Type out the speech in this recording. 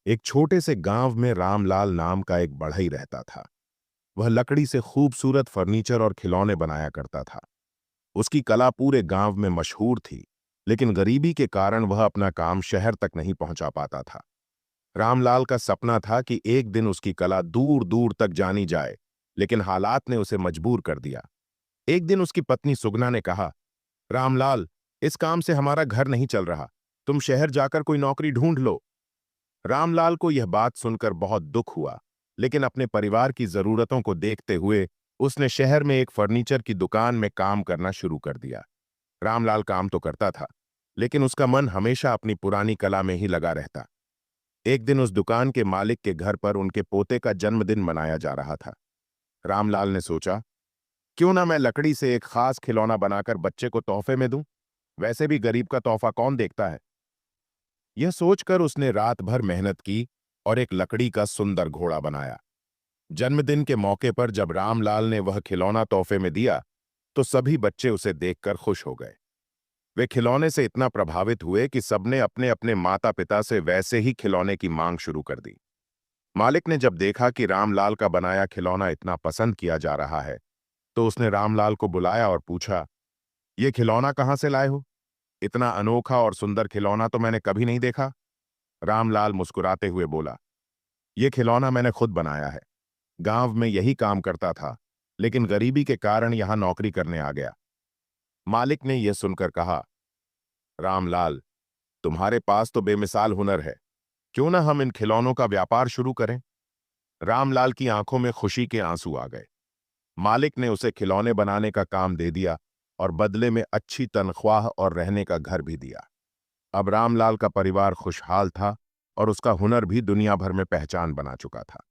एक छोटे से गांव में रामलाल नाम का एक बढ़ई रहता था। वह लकड़ी से खूबसूरत फर्नीचर और खिलौने बनाया करता था। उसकी कला पूरे गांव में मशहूर थी, लेकिन गरीबी के कारण वह अपना काम शहर तक नहीं पहुंचा पाता था। रामलाल का सपना था कि एक दिन उसकी कला दूर दूर तक जानी जाए, लेकिन हालात ने उसे मजबूर कर दिया। एक दिन उसकी पत्नी सुगना ने कहा, रामलाल, इस काम से हमारा घर नहीं चल रहा। तुम शहर जाकर कोई नौकरी ढूंढ लो। रामलाल को यह बात सुनकर बहुत दुख हुआ, लेकिन अपने परिवार की जरूरतों को देखते हुए उसने शहर में एक फर्नीचर की दुकान में काम करना शुरू कर दिया। रामलाल काम तो करता था, लेकिन उसका मन हमेशा अपनी पुरानी कला में ही लगा रहता। एक दिन उस दुकान के मालिक के घर पर उनके पोते का जन्मदिन मनाया जा रहा था। रामलाल ने सोचा, क्यों ना मैं लकड़ी से एक खास खिलौना बनाकर बच्चे को तोहफे में दूं। वैसे भी गरीब का तोहफा कौन देखता है। यह सोचकर उसने रात भर मेहनत की और एक लकड़ी का सुंदर घोड़ा बनाया। जन्मदिन के मौके पर जब रामलाल ने वह खिलौना तोहफे में दिया, तो सभी बच्चे उसे देखकर खुश हो गए। वे खिलौने से इतना प्रभावित हुए कि सबने अपने अपने माता पिता से वैसे ही खिलौने की मांग शुरू कर दी। मालिक ने जब देखा कि रामलाल का बनाया खिलौना इतना पसंद किया जा रहा है, तो उसने रामलाल को बुलाया और पूछा, ये खिलौना कहाँ से लाए हो? इतना अनोखा और सुंदर खिलौना तो मैंने कभी नहीं देखा। रामलाल मुस्कुराते हुए बोला, ये खिलौना मैंने खुद बनाया है। गांव में यही काम करता था, लेकिन गरीबी के कारण यहां नौकरी करने आ गया। मालिक ने यह सुनकर कहा, रामलाल, तुम्हारे पास तो बेमिसाल हुनर है। क्यों ना हम इन खिलौनों का व्यापार शुरू करें। रामलाल की आंखों में खुशी के आंसू आ गए। मालिक ने उसे खिलौने बनाने का काम दे दिया और बदले में अच्छी तनख्वाह और रहने का घर भी दिया। अब रामलाल का परिवार खुशहाल था और उसका हुनर भी दुनिया भर में पहचान बना चुका था।